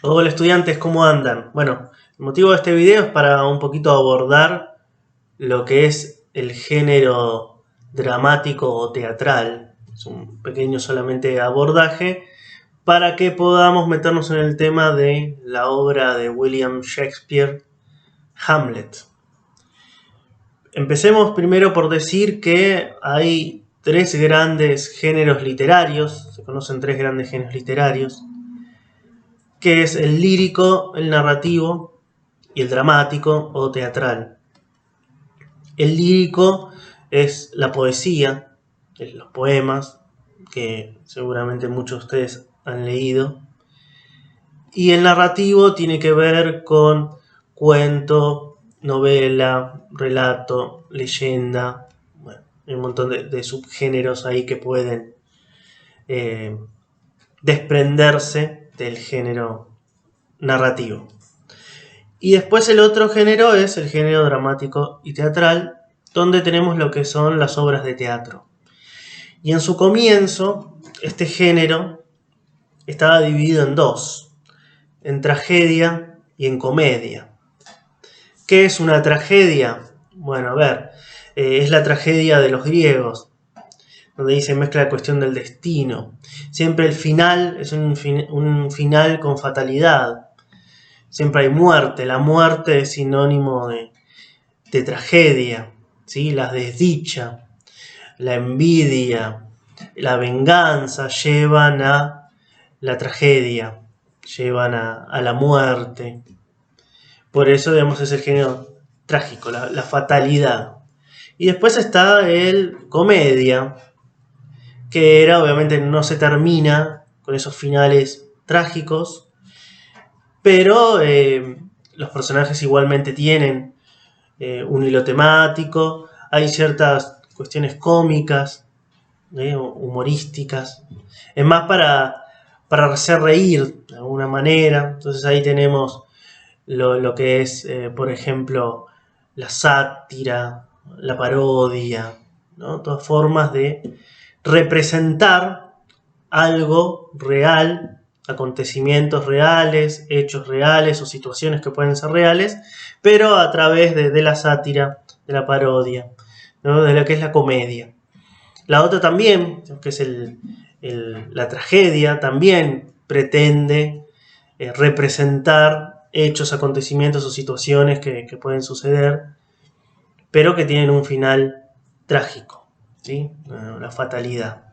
Hola estudiantes, ¿cómo andan? Bueno, el motivo de este video es para un poquito abordar lo que es el género dramático o teatral. Es un pequeño solamente abordaje para que podamos meternos en el tema de la obra de William Shakespeare, Hamlet. Empecemos primero por decir que hay tres grandes géneros literarios, se conocen tres grandes géneros literarios, que es el lírico, el narrativo y el dramático o teatral. El lírico es la poesía, es los poemas, que seguramente muchos de ustedes han leído. Y el narrativo tiene que ver con cuento, novela, relato, leyenda. Bueno, hay un montón de subgéneros ahí que pueden eh, desprenderse del género narrativo. Y después el otro género es el género dramático y teatral, donde tenemos lo que son las obras de teatro. Y en su comienzo, este género estaba dividido en dos, en tragedia y en comedia. ¿Qué es una tragedia? Bueno, a ver, es la tragedia de los griegos, donde ahí se mezcla la cuestión del destino. Siempre el final es un final con fatalidad. Siempre hay muerte. La muerte es sinónimo de tragedia, ¿sí? La desdicha, la envidia, la venganza llevan a la tragedia, llevan a la muerte. Por eso, digamos, es el género trágico, la fatalidad. Y después está el comedia, que era, obviamente, no se termina con esos finales trágicos, pero los personajes igualmente tienen un hilo temático, hay ciertas cuestiones cómicas, humorísticas, es más para hacer reír de alguna manera. Entonces ahí tenemos lo que es, por ejemplo, la sátira, la parodia, ¿no? Todas formas de representar algo real, acontecimientos reales, hechos reales o situaciones que pueden ser reales, pero a través de la sátira, de la parodia, ¿no? De lo que es la comedia. La otra también, que es la tragedia, también pretende representar hechos, acontecimientos o situaciones que pueden suceder, pero que tienen un final trágico, ¿sí? La fatalidad.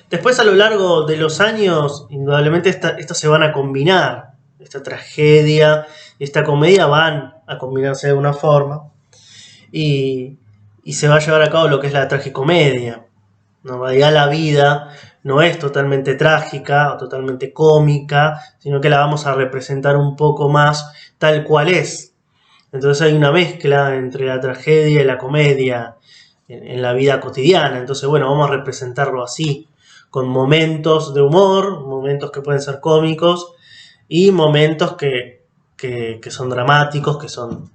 Después, a lo largo de los años, indudablemente estas se van a combinar. Esta tragedia y esta comedia van a combinarse de alguna forma. Y, y se va a llevar a cabo lo que es la tragicomedia, ¿no? En realidad la vida no es totalmente trágica o totalmente cómica, sino que la vamos a representar un poco más tal cual es. Entonces hay una mezcla entre la tragedia y la comedia en la vida cotidiana. Entonces, bueno, vamos a representarlo así, con momentos de humor, momentos que pueden ser cómicos y momentos que son dramáticos, que son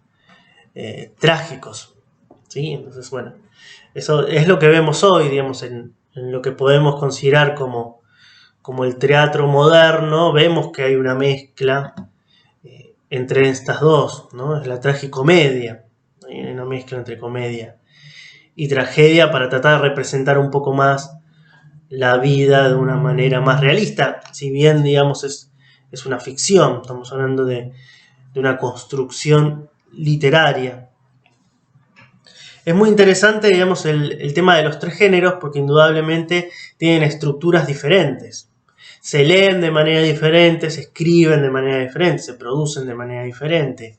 trágicos, ¿sí? Entonces, bueno, eso es lo que vemos hoy, digamos, en lo que podemos considerar como el teatro moderno. Vemos que hay una mezcla entre estas dos, ¿no? Es la tragicomedia, hay una mezcla entre comedia y tragedia para tratar de representar un poco más la vida de una manera más realista, si bien, digamos, es una ficción, estamos hablando de una construcción literaria. Es muy interesante, digamos, el tema de los tres géneros, porque indudablemente tienen estructuras diferentes. Se leen de manera diferente, se escriben de manera diferente, se producen de manera diferente.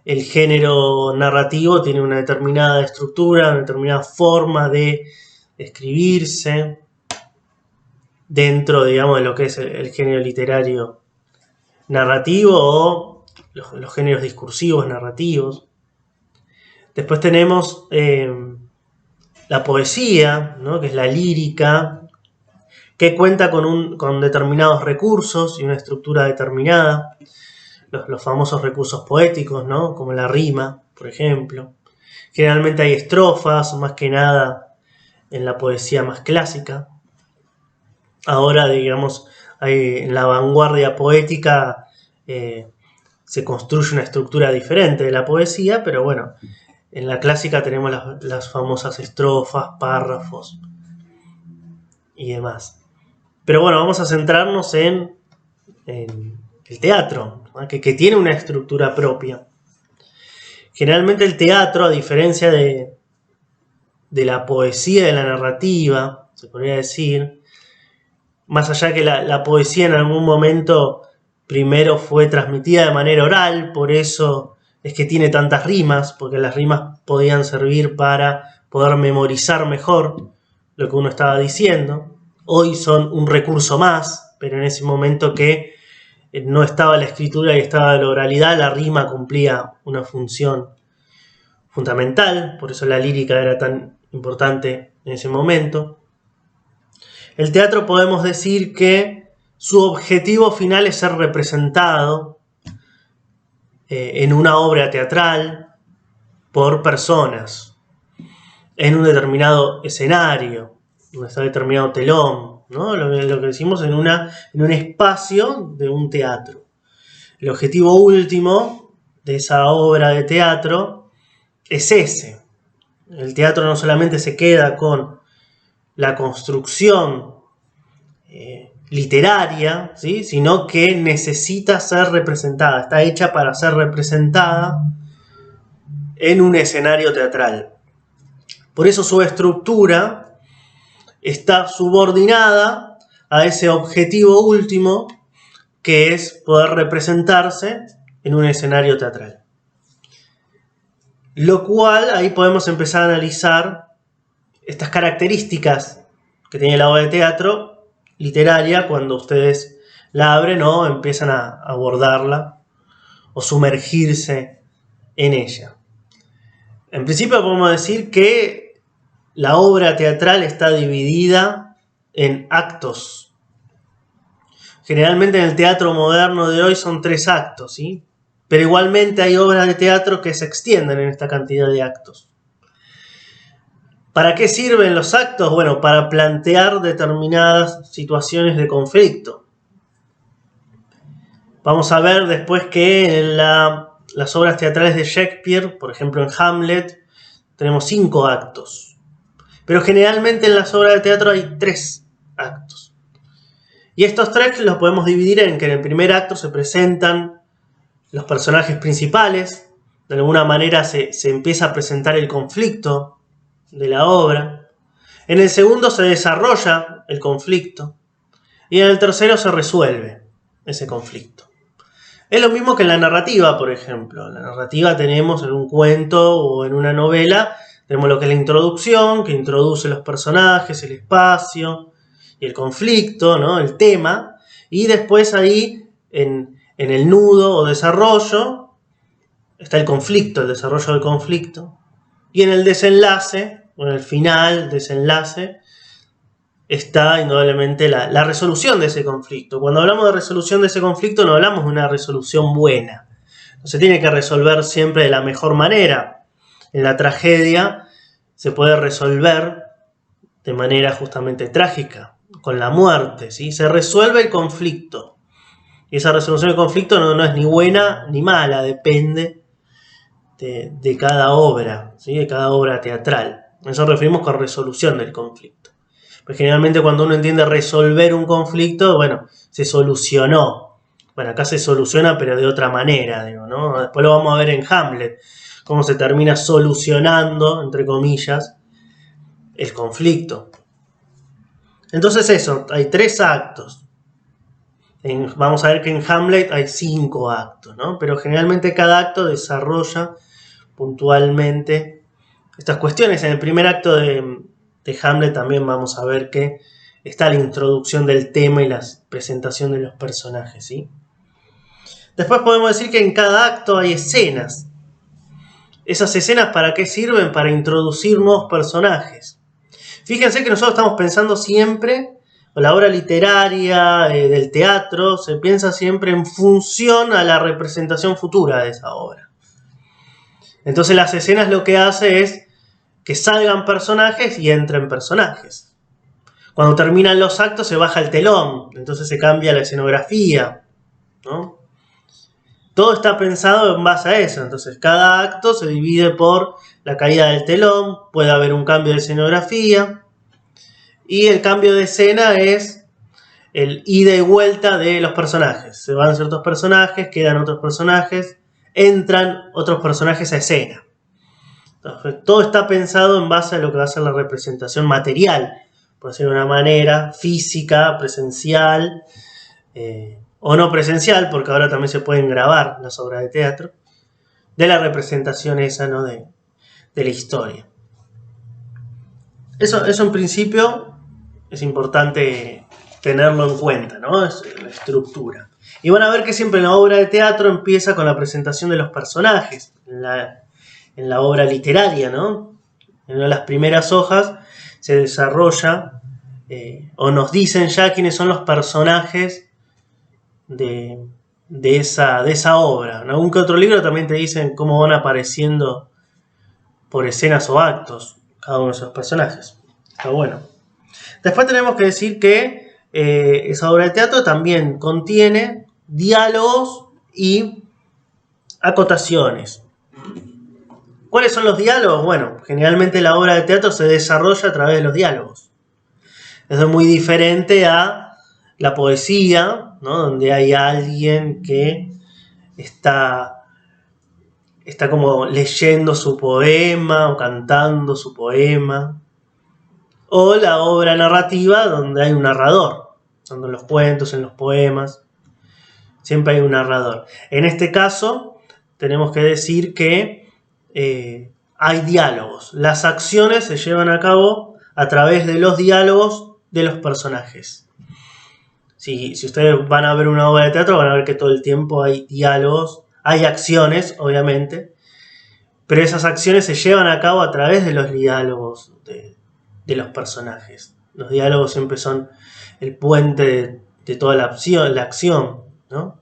El género narrativo tiene una determinada estructura, una determinada forma de escribirse dentro, digamos, de lo que es el género literario narrativo o los géneros discursivos narrativos. Después tenemos la poesía, ¿no? Que es la lírica, que cuenta con determinados recursos y una estructura determinada. Los famosos recursos poéticos, ¿no? Como la rima, por ejemplo. Generalmente hay estrofas, más que nada en la poesía más clásica. Ahora, digamos, En la vanguardia poética se construye una estructura diferente de la poesía, pero bueno, en la clásica tenemos las famosas estrofas, párrafos y demás. Pero bueno, vamos a centrarnos en el teatro, ¿no? que tiene una estructura propia. Generalmente el teatro, a diferencia de la poesía y de la narrativa, se podría decir, más allá que la poesía en algún momento primero fue transmitida de manera oral, por eso es que tiene tantas rimas, porque las rimas podían servir para poder memorizar mejor lo que uno estaba diciendo. Hoy son un recurso más, pero en ese momento que no estaba la escritura y estaba la oralidad, la rima cumplía una función fundamental, por eso la lírica era tan importante en ese momento. El teatro podemos decir que su objetivo final es ser representado en una obra teatral por personas, en un determinado escenario, donde está determinado telón, ¿no? Lo que decimos en un espacio de un teatro. El objetivo último de esa obra de teatro es ese. El teatro no solamente se queda con la construcción literaria, ¿sí? Sino que necesita ser representada, está hecha para ser representada en un escenario teatral. Por eso su estructura está subordinada a ese objetivo último, que es poder representarse en un escenario teatral. Lo cual ahí podemos empezar a analizar estas características que tiene la obra de teatro literaria cuando ustedes la abren o empiezan a abordarla o sumergirse en ella. En principio podemos decir que la obra teatral está dividida en actos. Generalmente en el teatro moderno de hoy son 3 actos, ¿sí? Pero igualmente hay obras de teatro que se extienden en esta cantidad de actos. ¿Para qué sirven los actos? Bueno, para plantear determinadas situaciones de conflicto. Vamos a ver después que en las obras teatrales de Shakespeare, por ejemplo en Hamlet, tenemos 5 actos. Pero generalmente en las obras de teatro hay 3 actos. Y estos 3 los podemos dividir en que en el primer acto se presentan los personajes principales. De alguna manera se empieza a presentar el conflicto de la obra. En el segundo se desarrolla el conflicto. Y en el tercero se resuelve ese conflicto. Es lo mismo que en la narrativa, por ejemplo. En la narrativa tenemos en un cuento o en una novela, tenemos lo que es la introducción, que introduce los personajes, el espacio y el conflicto, ¿no? El tema. Y después ahí, en el nudo o desarrollo, está el conflicto, el desarrollo del conflicto. Y en el desenlace, o en el final, desenlace, está indudablemente la resolución de ese conflicto. Cuando hablamos de resolución de ese conflicto, no hablamos de una resolución buena. No se tiene que resolver siempre de la mejor manera. En la tragedia se puede resolver de manera justamente trágica, con la muerte, ¿sí? Se resuelve el conflicto. Y esa resolución del conflicto no es ni buena ni mala, depende de cada obra, ¿sí? De cada obra teatral. A eso nos referimos con resolución del conflicto. Pues generalmente cuando uno entiende resolver un conflicto, bueno, se solucionó. Bueno, acá se soluciona pero de otra manera, digo, ¿no? Después lo vamos a ver en Hamlet, cómo se termina solucionando, entre comillas, el conflicto. Entonces eso, hay 3 actos. Vamos a ver que en Hamlet hay 5 actos, ¿no? Pero generalmente cada acto desarrolla puntualmente estas cuestiones. En el primer acto de Hamlet también vamos a ver que está la introducción del tema y la presentación de los personajes, ¿sí? Después podemos decir que en cada acto hay escenas. ¿Esas escenas para qué sirven? Para introducir nuevos personajes. Fíjense que nosotros estamos pensando siempre, o la obra literaria del teatro, se piensa siempre en función a la representación futura de esa obra. Entonces las escenas lo que hace es que salgan personajes y entren personajes. Cuando terminan los actos se baja el telón, entonces se cambia la escenografía, ¿no? Todo está pensado en base a eso, entonces cada acto se divide por la caída del telón, puede haber un cambio de escenografía, y el cambio de escena es el ida y vuelta de los personajes. Se van ciertos personajes, quedan otros personajes, entran otros personajes a escena. Entonces, todo está pensado en base a lo que va a ser la representación material, por decirlo de una manera, física, presencial, o no presencial, porque ahora también se pueden grabar las obras de teatro, de la representación esa, ¿no? de la historia. Eso en principio es importante tenerlo en cuenta, ¿no? Es la estructura. Y van a ver que siempre en la obra de teatro empieza con la presentación de los personajes, en la obra literaria, ¿no? En las primeras hojas se desarrolla, o nos dicen ya quiénes son los personajes de esa obra. En algún que otro libro también te dicen cómo van apareciendo por escenas o actos cada uno de esos personajes. Está bueno. Después tenemos que decir que esa obra de teatro también contiene diálogos y acotaciones. ¿Cuáles son los diálogos? Bueno, generalmente la obra de teatro se desarrolla a través de los diálogos. Eso es muy diferente a la poesía, ¿no? Donde hay alguien que está como leyendo su poema o cantando su poema. O la obra narrativa donde hay un narrador. Son en los cuentos, en los poemas. Siempre hay un narrador. En este caso, tenemos que decir que hay diálogos. Las acciones se llevan a cabo a través de los diálogos de los personajes. Si ustedes van a ver una obra de teatro, van a ver que todo el tiempo hay diálogos. Hay acciones, obviamente. Pero esas acciones se llevan a cabo a través de los diálogos de los personajes. Los diálogos siempre son el puente de toda la acción, ¿no?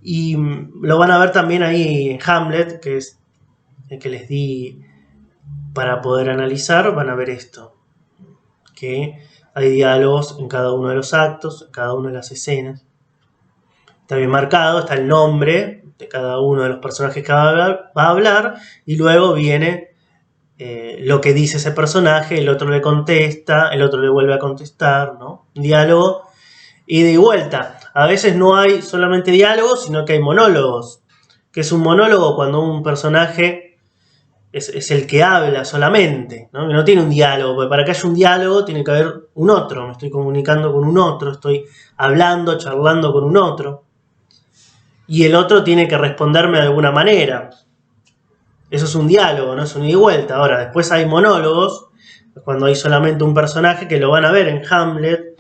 Y lo van a ver también ahí en Hamlet, que es el que les di para poder analizar. Van a ver esto, que hay diálogos en cada uno de los actos, en cada una de las escenas. Está bien marcado, está el nombre de cada uno de los personajes que va a hablar, y luego viene lo que dice ese personaje, el otro le contesta, el otro le vuelve a contestar, ¿no? Un diálogo ida y vuelta. A veces no hay solamente diálogos, sino que hay monólogos. ¿Qué es un monólogo? Cuando un personaje es el que habla solamente, ¿no? Que no tiene un diálogo, porque para que haya un diálogo tiene que haber un otro. Me estoy comunicando con un otro, estoy hablando, charlando con un otro. Y el otro tiene que responderme de alguna manera. Eso es un diálogo, no es un ida y vuelta. Ahora, después hay monólogos, cuando hay solamente un personaje, que lo van a ver en Hamlet.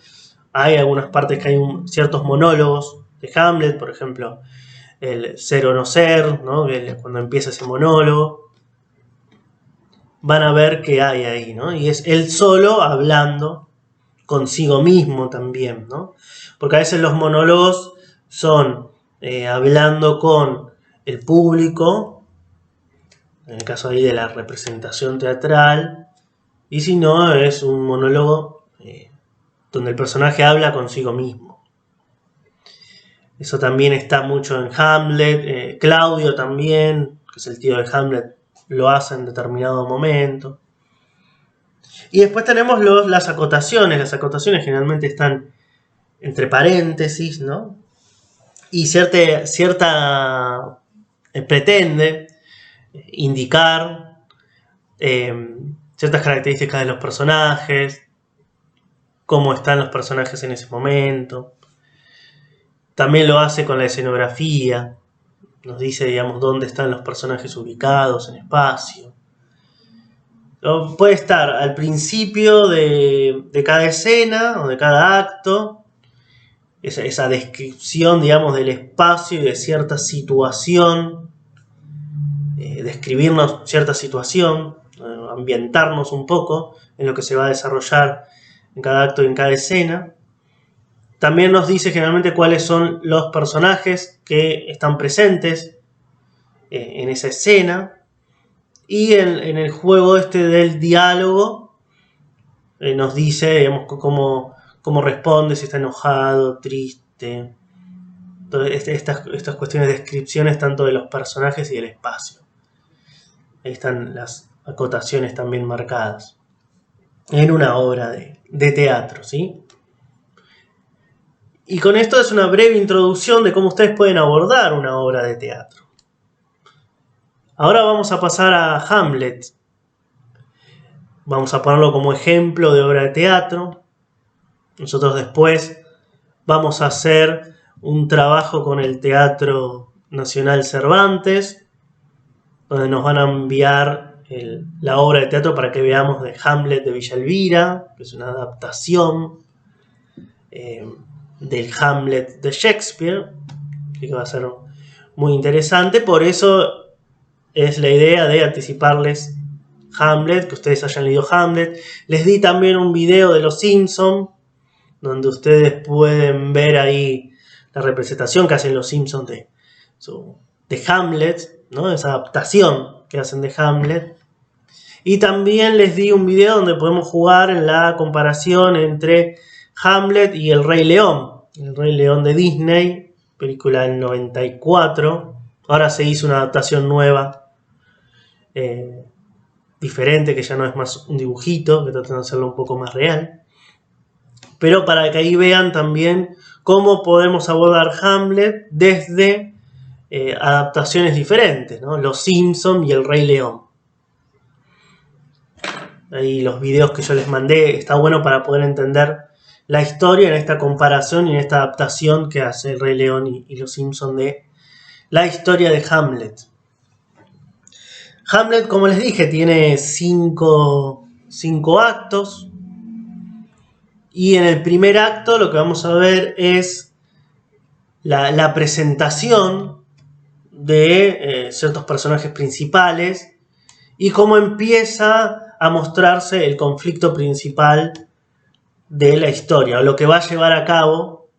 Hay algunas partes que hay ciertos monólogos de Hamlet, por ejemplo, el ser o no ser, ¿no? Cuando empieza ese monólogo. Van a ver que hay ahí, ¿no? Y es él solo hablando consigo mismo también, ¿no? Porque a veces los monólogos son hablando con el público, en el caso ahí de la representación teatral, y si no, es un monólogo donde el personaje habla consigo mismo. Eso también está mucho en Hamlet. Claudio también, que es el tío de Hamlet, lo hace en determinado momento. Y después tenemos las acotaciones. Las acotaciones generalmente están entre paréntesis, ¿no? Y cierta pretende indicar ciertas características de los personajes, cómo están los personajes en ese momento. También lo hace con la escenografía. Nos dice, digamos, dónde están los personajes ubicados en espacio. Puede estar al principio de cada escena o de cada acto, esa descripción, digamos, del espacio y de cierta situación, describirnos cierta situación, ambientarnos un poco en lo que se va a desarrollar en cada acto y en cada escena. También nos dice generalmente cuáles son los personajes que están presentes en esa escena. Y en el juego este del diálogo, nos dice, digamos, cómo responde, si está enojado, triste. Estas cuestiones de descripciones tanto de los personajes y del espacio. Ahí están las acotaciones también marcadas. En una obra de teatro, ¿sí? Y con esto es una breve introducción de cómo ustedes pueden abordar una obra de teatro. Ahora vamos a pasar a Hamlet. Vamos a ponerlo como ejemplo de obra de teatro. Nosotros después vamos a hacer un trabajo con el Teatro Nacional Cervantes, donde nos van a enviar la obra de teatro para que veamos de Hamlet de Villa Elvira, que es una adaptación del Hamlet de Shakespeare, que va a ser muy interesante. Por eso es la idea de anticiparles Hamlet, que ustedes hayan leído Hamlet. Les di también un video de Los Simpsons, donde ustedes pueden ver ahí la representación que hacen Los Simpsons de Hamlet, ¿no? Esa adaptación que hacen de Hamlet. Y también les di un video donde podemos jugar en la comparación entre Hamlet y El Rey León. El Rey León de Disney, película del 94. Ahora se hizo una adaptación nueva, diferente, que ya no es más un dibujito, que tratan de hacerlo un poco más real. Pero para que ahí vean también cómo podemos abordar Hamlet desde adaptaciones diferentes, ¿no? Los Simpsons y El Rey León. Ahí los videos que yo les mandé, está bueno para poder entender la historia en esta comparación y en esta adaptación que hace El Rey León y Los Simpsons de la historia de Hamlet. Hamlet, como les dije, tiene cinco actos. Y en el primer acto lo que vamos a ver es la presentación de ciertos personajes principales y cómo empieza a mostrarse el conflicto principal de la historia, o lo que va a llevar a cabo,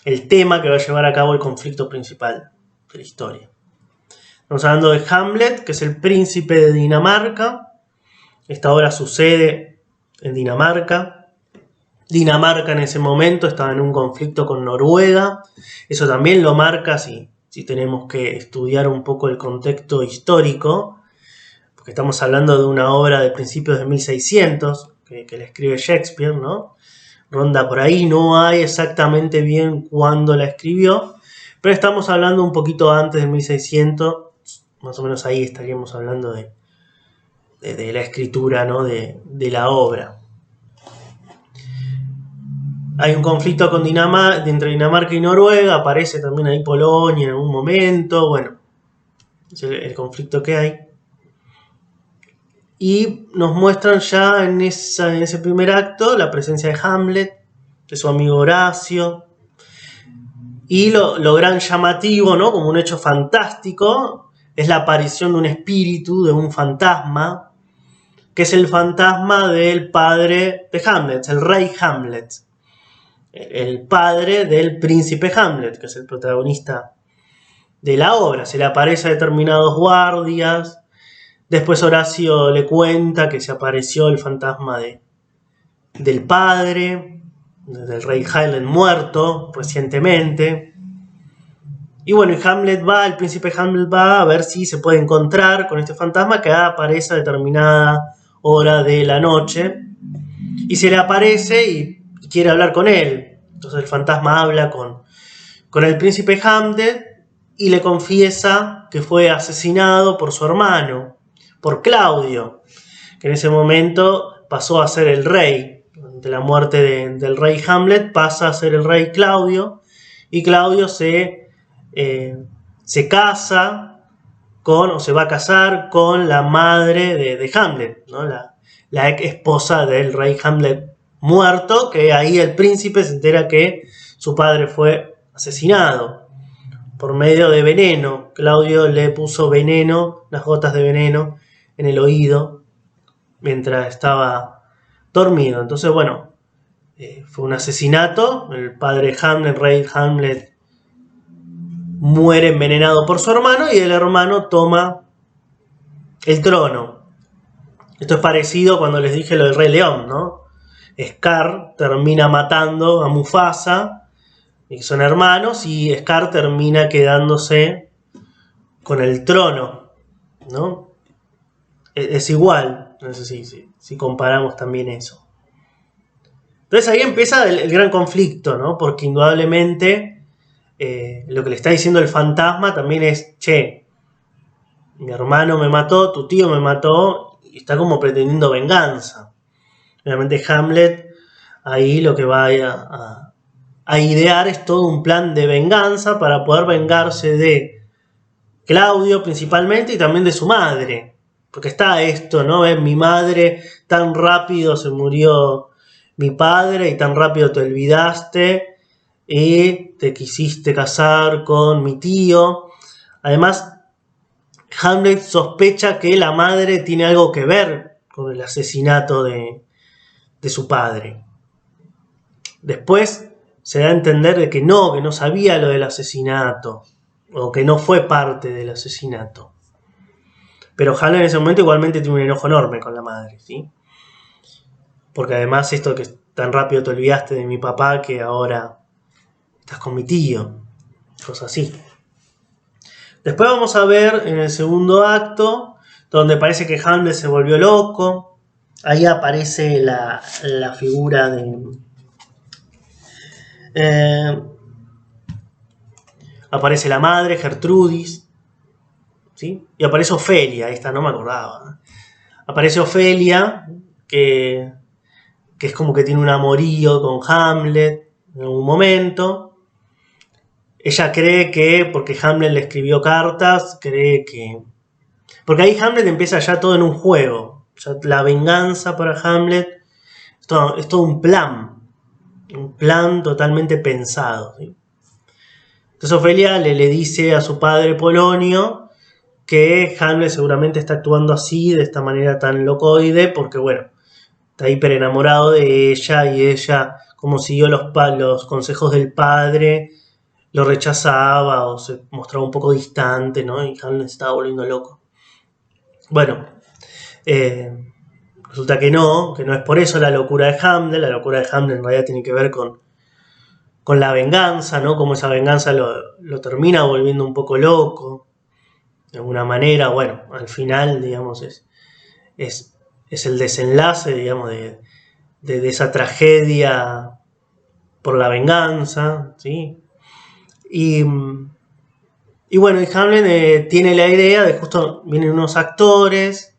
el tema que va a llevar a cabo el conflicto principal de la historia. Estamos hablando de Hamlet, que es el príncipe de Dinamarca. Esta obra sucede en Dinamarca. Dinamarca en ese momento estaba en un conflicto con Noruega. Eso también lo marca si tenemos que estudiar un poco el contexto histórico, porque estamos hablando de una obra de principios de 1600 que la escribe Shakespeare, ¿no? Ronda por ahí, no hay exactamente bien cuándo la escribió, pero estamos hablando un poquito antes de 1600, más o menos ahí estaríamos hablando de la escritura, ¿no? de la obra. Hay un conflicto entre Dinamarca y Noruega, aparece también ahí Polonia en algún momento, bueno, es el conflicto que hay. Y nos muestran ya en ese primer acto la presencia de Hamlet, de su amigo Horacio, y lo gran llamativo, ¿no? Como un hecho fantástico, es la aparición de un espíritu, de un fantasma, que es el fantasma del padre de Hamlet, el rey Hamlet. El padre del príncipe Hamlet, que es el protagonista de la obra. Se le aparece a determinados guardias. Después Horacio le cuenta que se apareció el fantasma del padre, del rey Hamlet muerto recientemente. Y bueno, el príncipe Hamlet va a ver si se puede encontrar con este fantasma que aparece a determinada hora de la noche. Y se le aparece y quiere hablar con él. Entonces el fantasma habla con el príncipe Hamlet y le confiesa que fue asesinado por su hermano, por Claudio, que en ese momento pasó a ser el rey. Ante la muerte del rey Hamlet pasa a ser el rey Claudio, y Claudio se casa o se va a casar con la madre de Hamlet, ¿no? La ex esposa del rey Hamlet muerto, que ahí el príncipe se entera que su padre fue asesinado por medio de veneno. Claudio le puso veneno, unas gotas de veneno en el oído mientras estaba dormido. Entonces, bueno, fue un asesinato. El padre Hamlet, el rey Hamlet, muere envenenado por su hermano y el hermano toma el trono. Esto es parecido cuando les dije lo del Rey León, ¿no? Scar termina matando a Mufasa, y son hermanos, y Scar termina quedándose con el trono, ¿no? Es igual, no sé si comparamos también eso. Entonces ahí empieza el gran conflicto, ¿no? Porque indudablemente lo que le está diciendo el fantasma también es, che, mi hermano me mató, tu tío me mató, y está como pretendiendo venganza. Obviamente Hamlet ahí lo que va a idear es todo un plan de venganza para poder vengarse de Claudio principalmente y también de su madre. Porque está esto, ¿no? Mi madre, tan rápido se murió mi padre y tan rápido te olvidaste y te quisiste casar con mi tío. Además, Hamlet sospecha que la madre tiene algo que ver con el asesinato de su padre. Después se da a entender de que no sabía lo del asesinato, o que no fue parte del asesinato. Pero Hamlet en ese momento igualmente tiene un enojo enorme con la madre, ¿sí? Porque además esto que tan rápido te olvidaste de mi papá que ahora estás con mi tío, cosas así. Después vamos a ver en el segundo acto, donde parece que Hamlet se volvió loco. Ahí aparece la figura de... aparece la madre, Gertrudis, ¿sí? Y aparece Ofelia, esta no me acordaba. Aparece Ofelia, que es como que tiene un amorío con Hamlet en algún momento. Ella cree que, porque Hamlet le escribió cartas, cree que... Porque ahí Hamlet empieza ya todo en un juego. Ya la venganza para Hamlet es todo un plan totalmente pensado, ¿sí? Entonces Ofelia le dice a su padre Polonio que Hamlet seguramente está actuando así, de esta manera tan locoide, porque bueno, está hiper enamorado de ella y ella, como siguió los consejos del padre, lo rechazaba o se mostraba un poco distante, ¿no? Y Hamlet se estaba volviendo loco. Bueno, resulta que no es por eso la locura de Hamlet. La locura de Hamlet en realidad tiene que ver con la venganza, ¿no? Como esa venganza lo termina volviendo un poco loco, de alguna manera. Bueno, al final, digamos, es el desenlace, digamos, de esa tragedia por la venganza, ¿sí? Y bueno, y Hamlet tiene la idea de justo, vienen unos actores,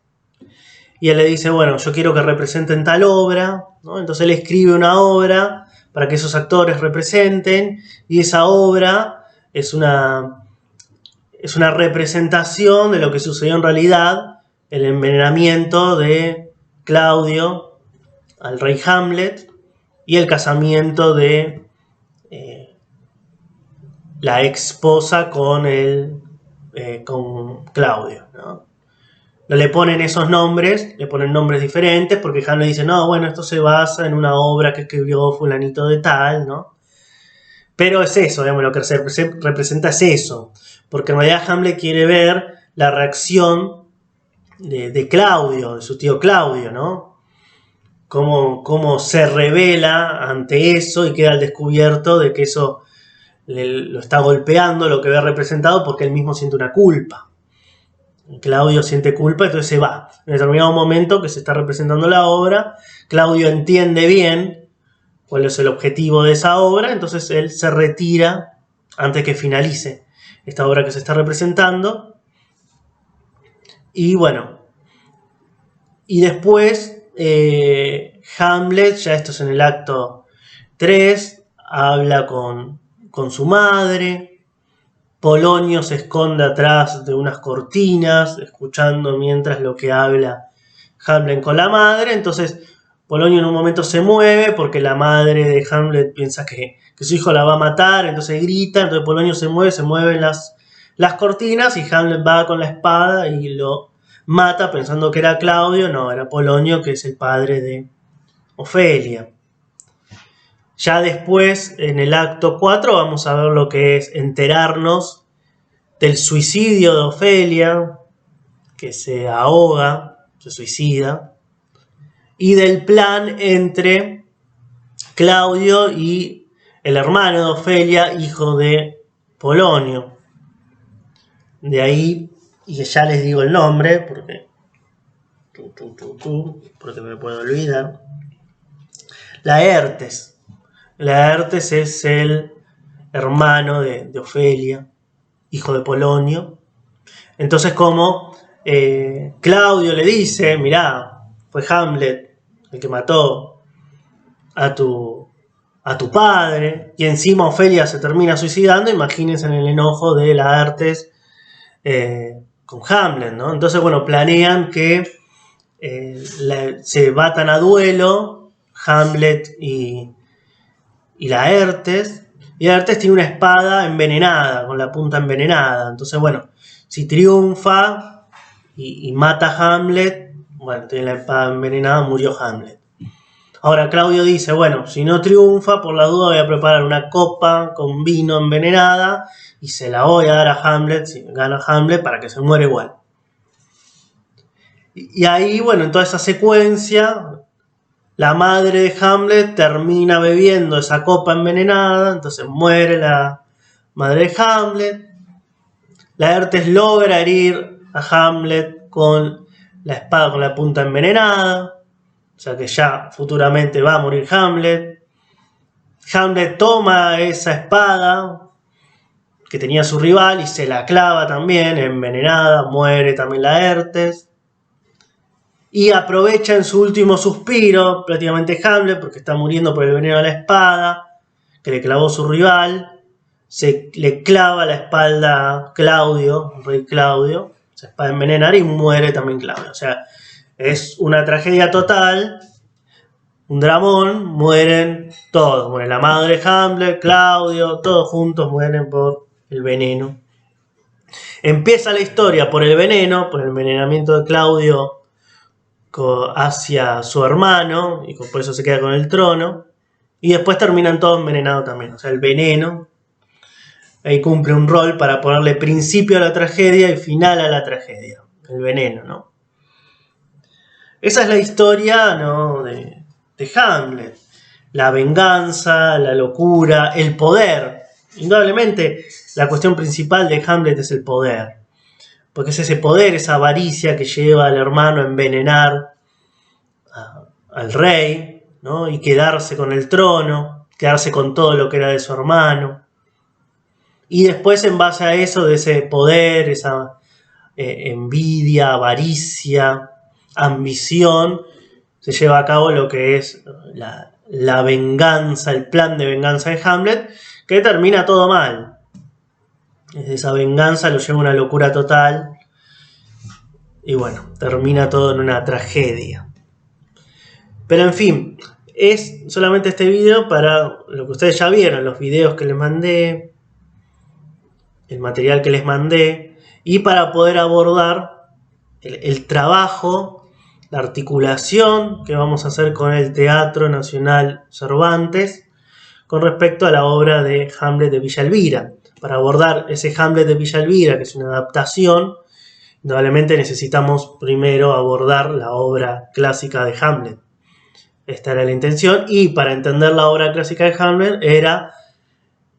y él le dice, bueno, yo quiero que representen tal obra, ¿no? Entonces él escribe una obra para que esos actores representen, y esa obra es una representación de lo que sucedió en realidad, el envenenamiento de Claudio al rey Hamlet y el casamiento de la ex esposa con Claudio, ¿no? No le ponen esos nombres, le ponen nombres diferentes porque Hamlet dice, no, bueno, esto se basa en una obra que escribió fulanito de tal, ¿no? Pero es eso, digamos, lo que se representa es eso, porque en realidad Hamlet quiere ver la reacción de Claudio, de su tío Claudio, ¿no? Cómo se revela ante eso y queda al descubierto de que eso lo está golpeando, lo que ve representado, porque él mismo siente una culpa. Claudio siente culpa, entonces se va. En determinado momento que se está representando la obra, Claudio entiende bien cuál es el objetivo de esa obra, entonces él se retira antes que finalice esta obra que se está representando. Y bueno, y después Hamlet, ya esto es en el acto 3, habla con su madre. Polonio se esconde atrás de unas cortinas, escuchando mientras lo que habla Hamlet con la madre. Entonces Polonio en un momento se mueve porque la madre de Hamlet piensa que su hijo la va a matar, entonces grita, entonces Polonio se mueven las cortinas y Hamlet va con la espada y lo mata pensando que era Claudio. No, era Polonio, que es el padre de Ofelia. Ya después, en el acto 4, vamos a ver lo que es enterarnos del suicidio de Ofelia, que se ahoga, se suicida, y del plan entre Claudio y el hermano de Ofelia, hijo de Polonio. De ahí, y ya les digo el nombre, porque me puedo olvidar. Laertes. Laertes es el hermano de Ofelia, hijo de Polonio. Entonces, como Claudio le dice, mirá, fue Hamlet el que mató a tu padre, y encima Ofelia se termina suicidando, imagínense en el enojo de Laertes con Hamlet, ¿no? Entonces, bueno, planean que se batan a duelo Hamlet y Laertes, y Laertes tiene una espada envenenada, con la punta envenenada. Entonces, bueno, si triunfa y mata a Hamlet, bueno, tiene la espada envenenada, murió Hamlet. Ahora Claudio dice, bueno, si no triunfa, por la duda voy a preparar una copa con vino envenenada y se la voy a dar a Hamlet, si gana Hamlet, para que se muera igual. Y ahí, bueno, en toda esa secuencia, la madre de Hamlet termina bebiendo esa copa envenenada, entonces muere la madre de Hamlet. Laertes logra herir a Hamlet con la espada con la punta envenenada, o sea que ya futuramente va a morir Hamlet. Hamlet toma esa espada que tenía su rival y se la clava también, envenenada, muere también Laertes. Y aprovecha en su último suspiro, prácticamente Hamlet, porque está muriendo por el veneno de la espada, que le clavó su rival, le clava la espalda a Claudio, el rey Claudio, se espada envenenar y muere también Claudio. O sea, es una tragedia total, un dramón, mueren todos, muere la madre de Hamlet, Claudio, todos juntos mueren por el veneno. Empieza la historia por el veneno, por el envenenamiento de Claudio hacia su hermano, y por eso se queda con el trono, y después terminan todos envenenados también. O sea, el veneno ahí cumple un rol para ponerle principio a la tragedia y final a la tragedia, el veneno, ¿no? Esa es la historia, ¿no?, de Hamlet. La venganza, la locura, el poder. Indudablemente la cuestión principal de Hamlet es el poder, porque es ese poder, esa avaricia que lleva al hermano a envenenar al rey, ¿no?, y quedarse con el trono, quedarse con todo lo que era de su hermano. Y después, en base a eso, de ese poder, esa envidia, avaricia, ambición, se lleva a cabo lo que es la venganza, el plan de venganza de Hamlet, que termina todo mal. Esa venganza lo lleva a una locura total y bueno, termina todo en una tragedia. Pero en fin, es solamente este video para lo que ustedes ya vieron, los videos que les mandé, el material que les mandé, y para poder abordar el trabajo, la articulación que vamos a hacer con el Teatro Nacional Cervantes con respecto a la obra de Hamlet de Villa Elvira. Para abordar ese Hamlet de Villa Elvira, que es una adaptación, indudablemente necesitamos primero abordar la obra clásica de Hamlet. Esta era la intención, y para entender la obra clásica de Hamlet era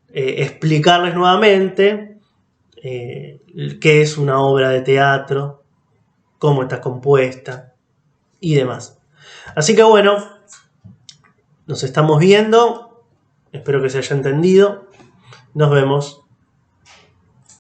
explicarles nuevamente qué es una obra de teatro, cómo está compuesta y demás. Así que bueno, nos estamos viendo, espero que se haya entendido, nos vemos.